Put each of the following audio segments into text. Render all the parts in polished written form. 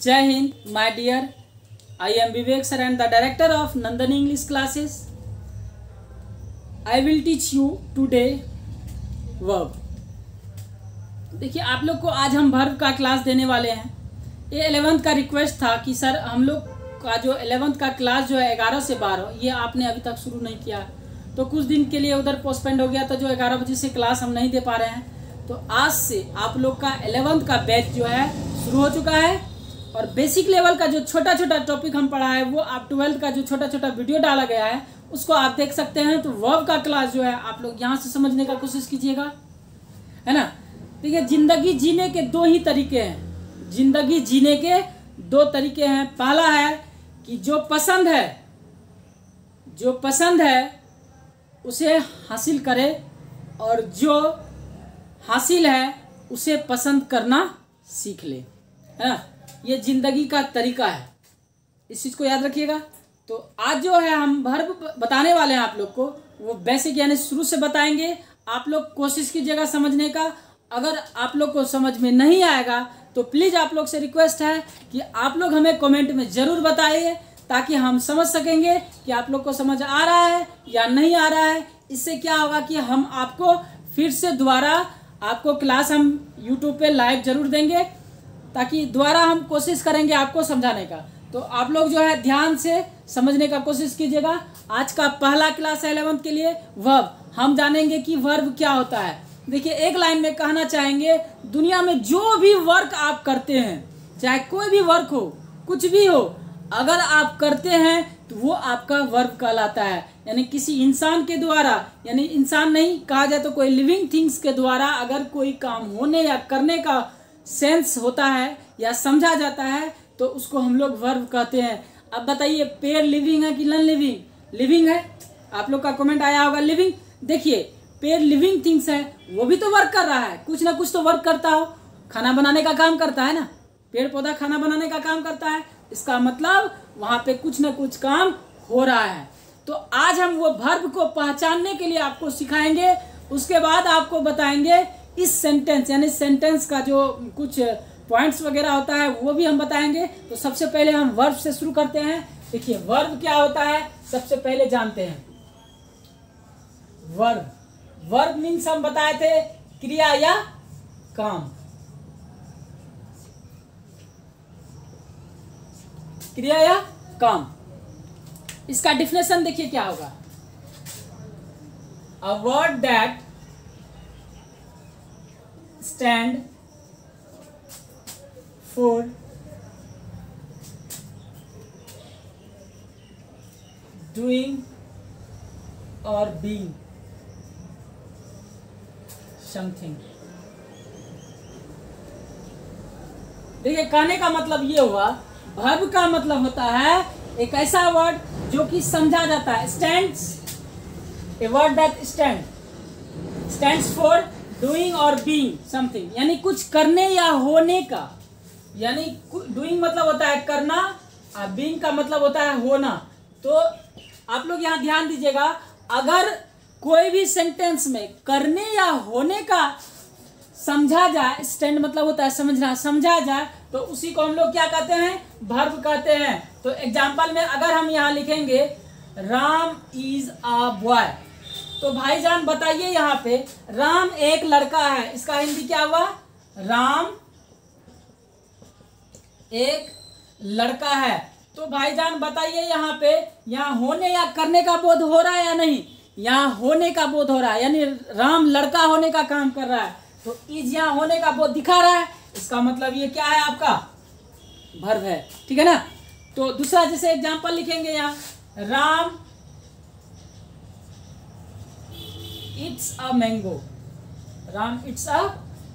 Jai Hind, my dear. I am Vivek sir and the director of Nandani English classes. I will teach you today verb. देखिए आप लोग को आज हम verb का class देने वाले हैं। ये 11th का रिक्वेस्ट था कि सर हम लोग का जो 11th का क्लास जो है 11 से 12 ये आपने अभी तक शुरू नहीं किया, तो कुछ दिन के लिए उधर पोस्टपेंड हो गया, तो जो 11 बजे से क्लास हम नहीं दे पा रहे हैं। तो आज से आप लोग का 11th का बैच जो है शुरू हो चुका है और बेसिक लेवल का जो छोटा छोटा टॉपिक हम पढ़ा है वो आप 12th का जो छोटा छोटा वीडियो डाला गया है उसको आप देख सकते हैं। तो वर्ब का क्लास जो है आप लोग यहाँ से समझने का कोशिश कीजिएगा, है ना। देखिए जिंदगी जीने के दो ही तरीके हैं, जिंदगी जीने के दो तरीके हैं। पहला है कि जो पसंद है उसे हासिल करे और जो हासिल है उसे पसंद करना सीख ले, है ना। ये जिंदगी का तरीका है, इस चीज को याद रखिएगा। तो आज जो है हम वर्ब बताने वाले हैं आप लोग को, वो बेसिक यानी शुरू से बताएंगे। आप लोग कोशिश कीजिएगा समझने का। अगर आप लोग को समझ में नहीं आएगा तो प्लीज आप लोग से रिक्वेस्ट है कि आप लोग हमें कमेंट में जरूर बताइए, ताकि हम समझ सकेंगे कि आप लोग को समझ आ रहा है या नहीं आ रहा है। इससे क्या होगा कि हम आपको फिर से दोबारा आपको क्लास हम यूट्यूब पे लाइव जरूर देंगे, ताकि दोबारा हम कोशिश करेंगे आपको समझाने का। तो आप लोग जो है ध्यान से समझने का कोशिश कीजिएगा। आज का पहला क्लास है 11th के लिए वर्ब। हम जानेंगे कि वर्ब क्या होता है। देखिए एक लाइन में कहना चाहेंगे, दुनिया में जो भी वर्क आप करते हैं, चाहे कोई भी वर्क हो, कुछ भी हो, अगर आप करते हैं तो वो आपका वर्ब कहलाता है। यानी किसी इंसान के द्वारा, यानी इंसान नहीं कहा जाए तो कोई लिविंग थिंग्स के द्वारा अगर कोई काम होने या करने का सेंस होता है या समझा जाता है तो उसको हम लोग वर्ब कहते हैं। अब बताइए पेड़ लिविंग है कि नॉन लिविंग? लिविंग है। आप लोग का कमेंट आया होगा लिविंग। देखिए पेड़ लिविंग थिंग्स है, वो भी तो वर्क कर रहा है, कुछ ना कुछ तो वर्क करता हो, खाना बनाने का काम करता है ना। पेड़ पौधा खाना बनाने का काम करता है, इसका मतलब वहां पे कुछ ना कुछ काम हो रहा है। तो आज हम वो वर्ब को पहचानने के लिए आपको सिखाएंगे। उसके बाद आपको बताएंगे इस सेंटेंस, यानी सेंटेंस का जो कुछ पॉइंट्स वगैरह होता है वो भी हम बताएंगे। तो सबसे पहले हम वर्ब से शुरू करते हैं। देखिए वर्ब क्या होता है सबसे पहले जानते हैं। वर्ब मीन्स हम बताए थे क्रिया या काम। क्रिया या काम, इसका डिफिनेशन देखिए क्या होगा। A word that stand for doing और बीइंग समथिंग। देखिए कहने का मतलब ये हुआ, वर्ब का मतलब होता है एक ऐसा वर्ड जो कि समझा जाता है। Stands, a word that stands for doing और बीइंग समथिंग, यानी कुछ करने या होने का। यानी डूइंग मतलब होता है करना और बीइंग का मतलब होता है होना। तो आप लोग यहाँ ध्यान दीजिएगा, अगर कोई भी सेंटेंस में करने या होने का समझा जाए, स्टैंड मतलब होता है समझना, समझा जाए, तो उसी को हम लोग क्या कहते हैं? वर्ब कहते हैं। तो एग्जांपल में अगर हम यहाँ लिखेंगे राम इज अ बॉय, तो भाईजान बताइए यहाँ पे राम एक लड़का है, इसका हिंदी क्या हुआ? राम एक लड़का है। तो भाईजान बताइए यहाँ पे, यहाँ होने या करने का बोध हो रहा है या नहीं? यहाँ होने का बोध हो रहा है, यानी राम लड़का होने का काम कर रहा है। तो इज यहाँ होने का बोध दिखा रहा है, इसका मतलब ये क्या है? आपका वर्ब है, ठीक है ना। तो दूसरा जैसे एग्जांपल लिखेंगे यहाँ, Ram it's a mango, Ram it's a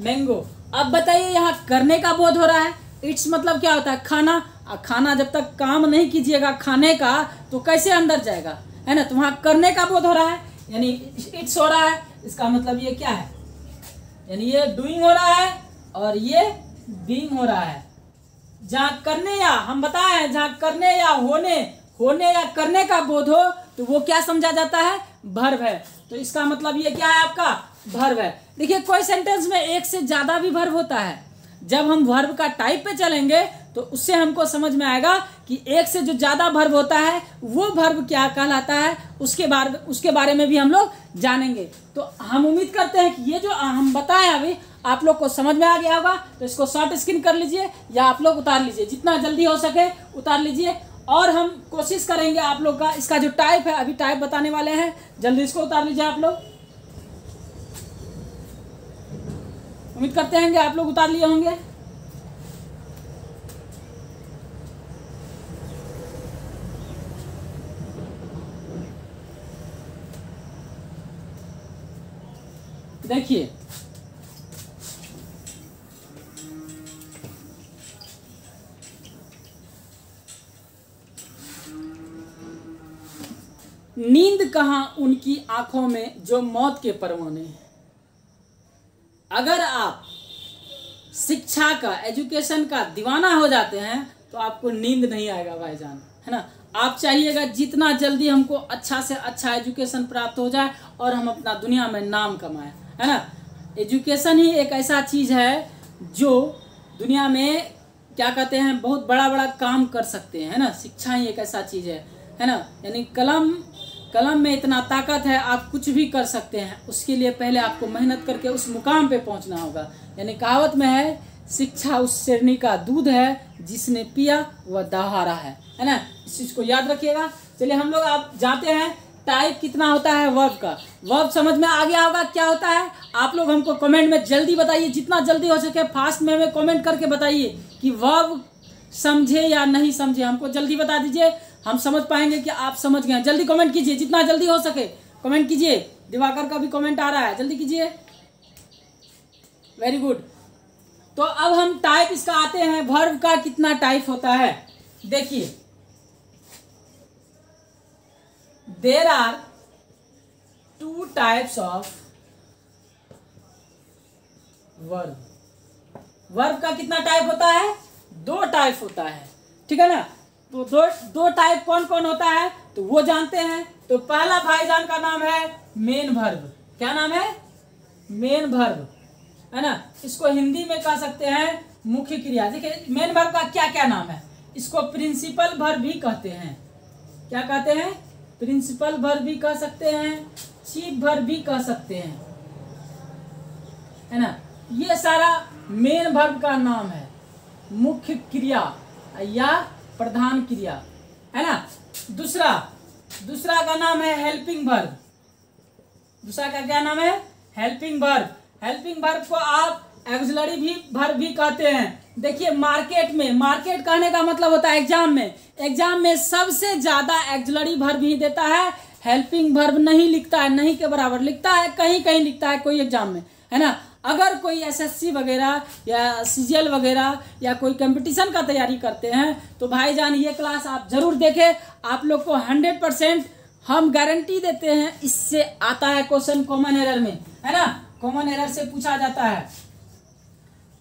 mango. अब बताइए यहाँ करने का बोध हो रहा है। इट्स मतलब क्या होता है? खाना। खाना जब तक काम नहीं कीजिएगा खाने का तो कैसे अंदर जाएगा, है ना। तो वहां करने का बोध हो रहा है, यानी इट्स हो रहा है, इसका मतलब ये क्या है? यानी ये डूइंग हो रहा है और ये बीइंग हो रहा है। जहाँ करने या हम बताएं, जहाँ करने या होने या करने का बोध हो तो वो क्या समझा जाता है? वर्ब है। तो इसका मतलब ये क्या है? आपका वर्ब है। देखिए कोई सेंटेंस में एक से ज्यादा भी वर्ब होता है। जब हम वर्ब का टाइप पे चलेंगे तो तो उससे हमको समझ में आएगा कि एक से जो ज्यादा वर्ब होता है वो वर्ब क्या कहलाता है, उसके बारे में भी हम लोग जानेंगे। तो हम उम्मीद करते हैं कि ये जो हम बताएं अभी आप लोग को समझ में आ गया होगा। तो इसको शॉर्ट स्क्रीन कर लीजिए या आप लोग उतार लीजिए, जितना जल्दी हो सके उतार लीजिए। और हम कोशिश करेंगे आप लोग का इसका जो टाइप है, अभी टाइप बताने वाले हैं, जल्दी इसको उतार लीजिए आप लोग। उम्मीद करते हैं कि आप लोग उतार लिए होंगे। देखिए नींद कहाँ उनकी आंखों में जो मौत के परवाने। अगर आप शिक्षा का, एजुकेशन का दीवाना हो जाते हैं तो आपको नींद नहीं आएगा भाईजान, है ना। आप चाहिएगा जितना जल्दी हमको अच्छा से अच्छा एजुकेशन प्राप्त हो जाए और हम अपना दुनिया में नाम कमाएं, है ना। एजुकेशन ही एक ऐसा चीज़ है जो दुनिया में क्या कहते हैं बहुत बड़ा बड़ा काम कर सकते हैं, है ना। शिक्षा ही एक ऐसा चीज़ है ना। यानी कलम में इतना ताकत है, आप कुछ भी कर सकते हैं। उसके लिए पहले आपको मेहनत करके उस मुकाम पे पहुंचना होगा। यानी कहावत में है, शिक्षा उस शेरनी का दूध है जिसने पिया वह दहाड़ा है ना। इस चीज़ को याद रखिएगा। चलिए हम लोग आप जाते हैं टाइप कितना होता है वर्ब का। वर्ब समझ में आ गया होगा क्या होता है। आप लोग हमको कमेंट में जल्दी बताइए, जितना जल्दी हो सके फास्ट में हमें कमेंट करके बताइए कि वर्ब समझे या नहीं समझे। हमको जल्दी बता दीजिए, हम समझ पाएंगे कि आप समझ गए। जल्दी कमेंट कीजिए, जितना जल्दी हो सके कमेंट कीजिए। दिवाकर का भी कमेंट आ रहा है, जल्दी कीजिए। Very good. तो अब हम टाइप इसका आते हैं, वर्ब का कितना टाइप होता है। देखिए there are 2 types of verb. Verb का कितना टाइप होता है? 2 टाइप होता है, ठीक है ना। तो दो टाइप कौन कौन होता है तो वो जानते हैं। तो पहला भाईजान का नाम है मेन वर्ब। क्या नाम है? मेन वर्ब, है ना। इसको हिंदी में कह सकते हैं मुख्य क्रिया। देखिए मेन वर्ब का क्या क्या नाम है। इसको प्रिंसिपल वर्ब भी कहते हैं। क्या कहते हैं? प्रिंसिपल वर्ब भी कह सकते हैं, चीफ वर्ब भी कह सकते हैं, है ना। ये सारा मेन वर्ब का नाम है, मुख्य क्रिया या प्रधान क्रिया, है ना। दूसरा का नाम है हेल्पिंग वर्ब। दूसरा का क्या नाम है? Helping verb. हेल्पिंग वर्ब को आप ऑक्सिलरी भी वर्ब भी कहते हैं। देखिए मार्केट कहने का मतलब होता है एग्जाम में सबसे ज्यादा ऑक्सिलरी वर्ब ही देता है, हेल्पिंग वर्ब नहीं लिखता है, नहीं के बराबर लिखता है, कहीं कहीं लिखता है कोई एग्जाम में, है ना। अगर कोई एसएससी वगैरह या सीजीएल वगैरह या कोई कंपटीशन का तैयारी करते हैं तो भाईजान ये क्लास आप जरूर देखें। आप लोग को 100% हम गारंटी देते हैं इससे आता है क्वेश्चन कॉमन एरर में, है ना। कॉमन एरर से पूछा जाता है।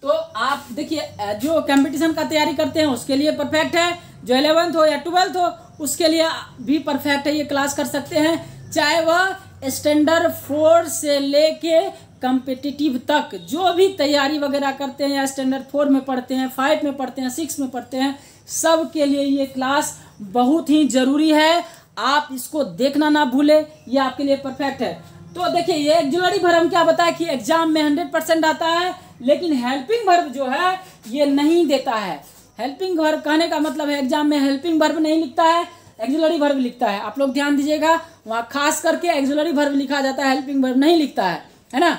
तो आप देखिए जो कंपटीशन का तैयारी करते हैं उसके लिए परफेक्ट है, जो 11th हो या 12th हो उसके लिए भी परफेक्ट है। ये क्लास कर सकते हैं, चाहे वह स्टैंडर्ड 4 से लेके कॉम्पिटिटिव तक जो भी तैयारी वगैरह करते हैं या स्टैंडर्ड 4 में पढ़ते हैं, 5 में पढ़ते हैं, 6 में पढ़ते हैं, सब के लिए ये क्लास बहुत ही जरूरी है। आप इसको देखना ना भूले, ये आपके लिए परफेक्ट है। तो देखिए ये ऑक्सिलरी वर्ब हम क्या बताया कि एग्जाम में 100% आता है, लेकिन हेल्पिंग वर्ब जो है ये नहीं देता है। हेल्पिंग वर्ब कहने का मतलब है एग्जाम में हेल्पिंग वर्ब नहीं लिखता है, ऑक्सिलरी वर्ब लिखता है। आप लोग ध्यान दीजिएगा, वहाँ खास करके ऑक्सिलरी वर्ब लिखा जाता है, हेल्पिंग वर्ब नहीं लिखता है ना।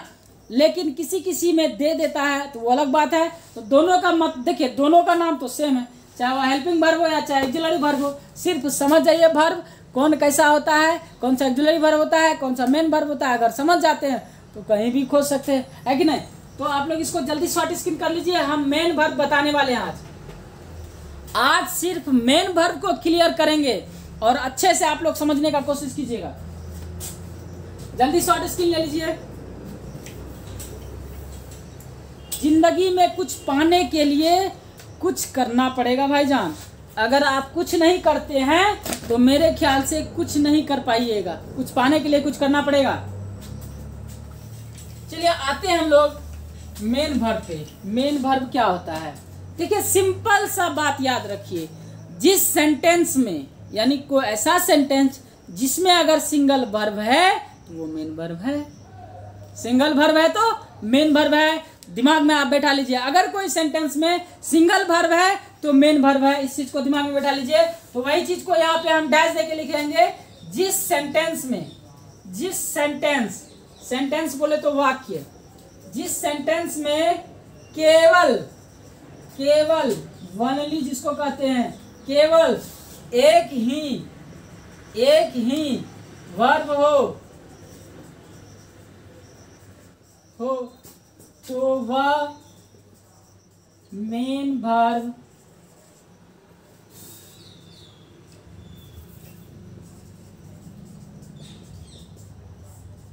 लेकिन किसी में दे देता है तो वो अलग बात है। तो दोनों का मत देखिए, दोनों का नाम तो सेम है, चाहे वो हेल्पिंग वर्ब हो या चाहे ऑक्सिलरी वर्ब हो। सिर्फ समझ जाइए वर्ब कौन कैसा होता है, कौन सा ऑक्सिलरी वर्ब होता है, कौन सा मेन वर्ब होता है। अगर समझ जाते हैं तो कहीं भी खोज सकते हैं, है कि नहीं। तो आप लोग इसको जल्दी शॉर्ट स्क्रीन कर लीजिए। हम मेन वर्ब बताने वाले हैं आज सिर्फ मेन वर्ब को क्लियर करेंगे और अच्छे से आप लोग समझने का कोशिश कीजिएगा। जल्दी शॉर्ट स्क्रीन ले लीजिए। जिंदगी में कुछ पाने के लिए कुछ करना पड़ेगा भाईजान। अगर आप कुछ नहीं करते हैं तो मेरे ख्याल से कुछ नहीं कर पाइएगा। कुछ पाने के लिए कुछ करना पड़ेगा। चलिए आते हैं हम लोग मेन वर्ब पे। मेन वर्ब क्या होता है? देखिए सिंपल सा बात याद रखिए, जिस सेंटेंस में, यानी कोई ऐसा सेंटेंस जिसमें अगर सिंगल वर्ब है तो वो मेन वर्ब है। सिंगल वर्ब है तो मेन वर्ब है। दिमाग में आप बैठा लीजिए, अगर कोई सेंटेंस में सिंगल वर्ब है तो मेन वर्ब है। इस चीज को दिमाग में बैठा लीजिए। तो वही चीज को यहाँ पे हम डैश देके लिखेंगे, जिस सेंटेंस में, जिस सेंटेंस, सेंटेंस बोले तो वाक्य, जिस सेंटेंस में केवल, केवल वनली जिसको कहते हैं, केवल एक ही वर्ब हो तो वह मेन वर्ब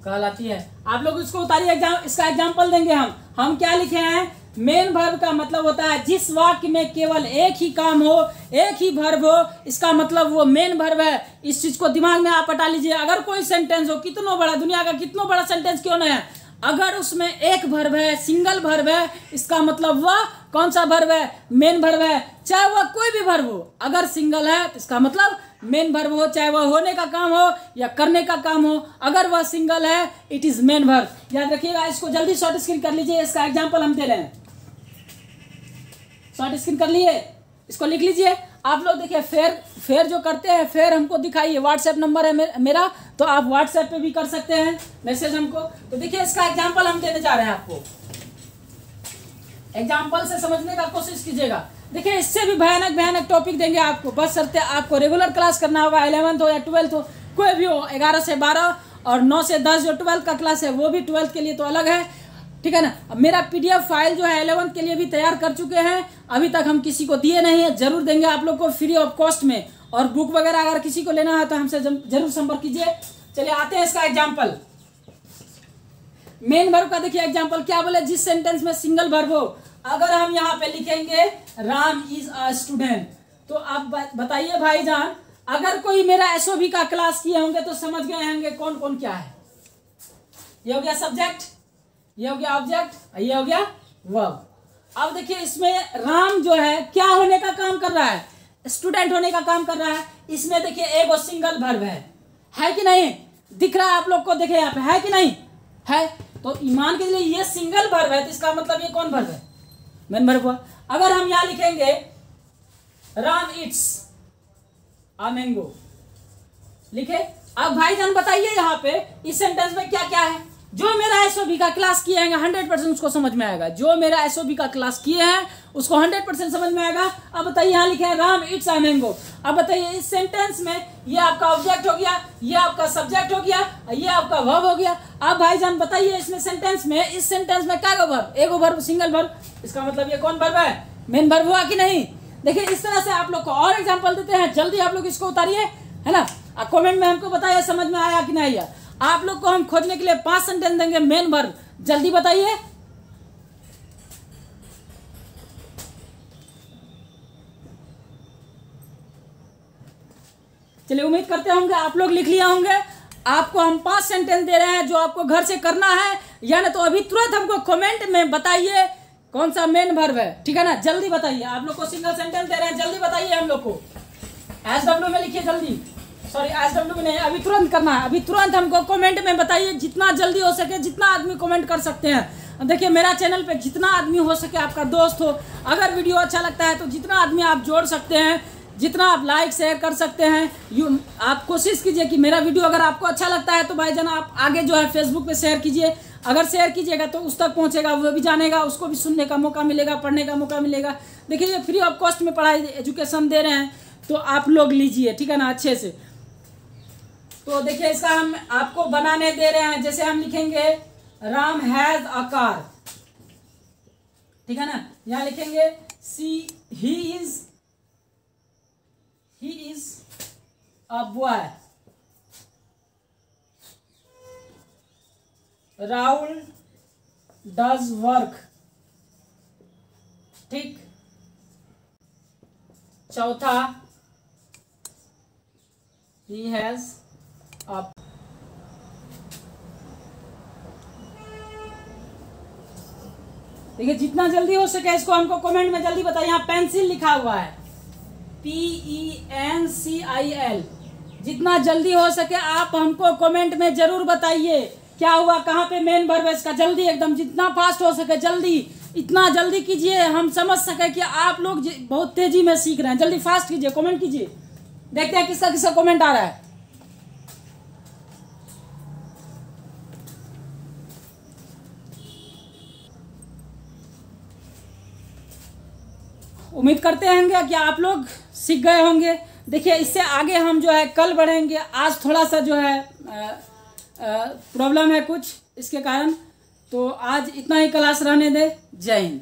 कहलाती है। आप लोग इसको उतारिए, इसका एग्जांपल देंगे हम क्या लिखे हैं, मेन वर्ब का मतलब होता है जिस वाक्य में केवल एक ही काम हो, एक ही वर्ब हो, इसका मतलब वो मेन वर्ब है। इस चीज को दिमाग में आप हटा लीजिए। अगर कोई सेंटेंस हो, कितना बड़ा, दुनिया का कितना बड़ा सेंटेंस क्यों ना है, अगर उसमें एक वर्ब है, सिंगल वर्ब है, इसका मतलब वह कौन सा वर्ब है, मेन वर्ब है। चाहे वह कोई भी वर्ब हो, अगर सिंगल है तो इसका मतलब मेन वर्ब हो, चाहे वह होने का काम हो या करने का काम हो, अगर वह सिंगल है इट इज मेन वर्ब। याद रखिएगा। इसको जल्दी शॉर्ट स्क्रीन कर लीजिए, इसका एग्जांपल हम दे रहे हैं। शॉर्ट स्क्रीन कर लिए, इसको लिख लीजिए। आप लोग देखिए फेयर जो करते हैं, फेयर हमको दिखाइए। व्हाट्सएप नंबर है मेरा, तो आप व्हाट्सएप पे भी कर सकते हैं मैसेज हमको। तो देखिए इसका एग्जांपल हम देने जा रहे हैं आपको, एग्जांपल से समझने का कोशिश कीजिएगा। देखिए इससे भी भयानक भयानक टॉपिक देंगे आपको, बस शर्ते आपको रेगुलर क्लास करना होगा। 11th हो या 12th हो, कोई भी हो, 11 से 12 और 9 से 10 जो 12th का क्लास है वो भी 12th के लिए तो अलग है, ठीक है ना। अब मेरा पीडीएफ फाइल जो है 11th के लिए भी तैयार कर चुके हैं, अभी तक हम किसी को दिए नहीं है, जरूर देंगे आप लोग को फ्री ऑफ कॉस्ट में। और बुक वगैरह अगर किसी को लेना है तो हमसे जरूर संपर्क कीजिए। चलिए आते हैं इसका एग्जाम्पल। मेन वर्ब का देखिए एग्जाम्पल क्या बोले, जिस सेंटेंस में सिंगल वर्ब हो। अगर हम यहाँ पे लिखेंगे राम इज अ स्टूडेंट, तो आप बताइए भाईजान, अगर कोई मेरा एसओबी का क्लास किए होंगे तो समझ गए होंगे कौन कौन क्या है। ये हो गया सब्जेक्ट, ये हो गया ऑब्जेक्ट, ये हो गया वर्ब। अब देखिए इसमें राम जो है क्या होने का काम कर रहा है, स्टूडेंट होने का काम कर रहा है। इसमें देखिए एक और सिंगल वर्ब है कि नहीं, दिख रहा है आप लोग को, देखिए यहाँ पे है कि नहीं है। तो ईमान के लिए ये सिंगल वर्ब है, तो इसका मतलब ये कौन वर्ब है, मेन वर्ब हुआ। अगर हम यहाँ लिखेंगे राम इट्स अ मैंगो, लिखे। अब भाईजान बताइए यहाँ पे इस सेंटेंस में क्या क्या है। जो मेरा एसओबी का क्लास किए हैं 100% उसको समझ में आएगा, जो मेरा एसओबी का क्लास किए हैं उसको 100% समझ में आएगा। अब बताइए यहाँ लिखे हैं राम इट्स अ मैंगो। अब बताइए इस सेंटेंस में ये आपका ऑब्जेक्ट हो गया, ये आपका सब्जेक्ट हो गया, ये आपका वर्ब हो गया। अब भाईजान बताइए इसमें सेंटेंस में, इस सेंटेंस में क्या वर्ब, एक वर्ब, सिंगल वर्ब, इसका मतलब ये कौन वर्ब है, मेन वर्ब हुआ कि नहीं। देखिए इस तरह से आप लोग को और एग्जाम्पल देते हैं, जल्दी आप लोग इसको उतारिए, है ना। कमेंट में हमको बताइए समझ में आया कि नहीं आया। आप लोग को हम खोजने के लिए 5 सेंटेंस देंगे मेन वर्ब, जल्दी बताइए। चलिए उम्मीद करते होंगे आप लोग लिख लिया होंगे। आपको हम 5 सेंटेंस दे रहे हैं जो आपको घर से करना है, या ना तो अभी तुरंत हमको कमेंट में बताइए कौन सा मेन वर्ब है, ठीक है ना। जल्दी बताइए, आप लोग को सिंगल सेंटेंस दे रहे हैं, जल्दी बताइए हम लोग को। SW में लिखिए जल्दी, सॉरी SW में नहीं, अभी तुरंत करना है, अभी तुरंत हमको कमेंट में बताइए, जितना जल्दी हो सके, जितना आदमी कमेंट कर सकते हैं। देखिए मेरा चैनल पे जितना आदमी हो सके, आपका दोस्त हो, अगर वीडियो अच्छा लगता है तो जितना आदमी आप जोड़ सकते हैं, जितना आप लाइक शेयर कर सकते हैं। आप कोशिश कीजिए कि मेरा वीडियो अगर आपको अच्छा लगता है तो भाईजान आप आगे जो है फेसबुक पे शेयर कीजिए। अगर शेयर कीजिएगा तो उस तक पहुंचेगा, वो भी जानेगा, उसको भी सुनने का मौका मिलेगा, पढ़ने का मौका मिलेगा। देखिए ये फ्री ऑफ कॉस्ट में पढ़ाई एजुकेशन दे रहे हैं, तो आप लोग लीजिए, ठीक है ना, अच्छे से। तो देखिए इसका हम आपको बनाने दे रहे हैं। जैसे हम लिखेंगे राम हैज अ कार, ठीक है ना। यहाँ लिखेंगे he is a boy, Rahul does work, ठीक। चौथा he has a देखिए जितना जल्दी हो सके इसको हमको कमेंट में जल्दी बताइए। यहाँ पेंसिल लिखा हुआ है, PENCIL। जितना जल्दी हो सके आप हमको कमेंट में जरूर बताइए क्या हुआ, कहाँ पे मेन वर्ब है इसका। जल्दी एकदम, जितना फास्ट हो सके जल्दी, इतना जल्दी कीजिए हम समझ सके कि आप लोग बहुत तेजी में सीख रहे हैं। जल्दी फास्ट कीजिए, कमेंट कीजिए, देखते हैं किसका किसका कमेंट आ रहा है। उम्मीद करते हैं कि आप लोग सीख गए होंगे। देखिए इससे आगे हम जो है कल बढ़ेंगे। आज थोड़ा सा जो है प्रॉब्लम है कुछ इसके कारण, तो आज इतना ही क्लास रहने दे। जय हिंद।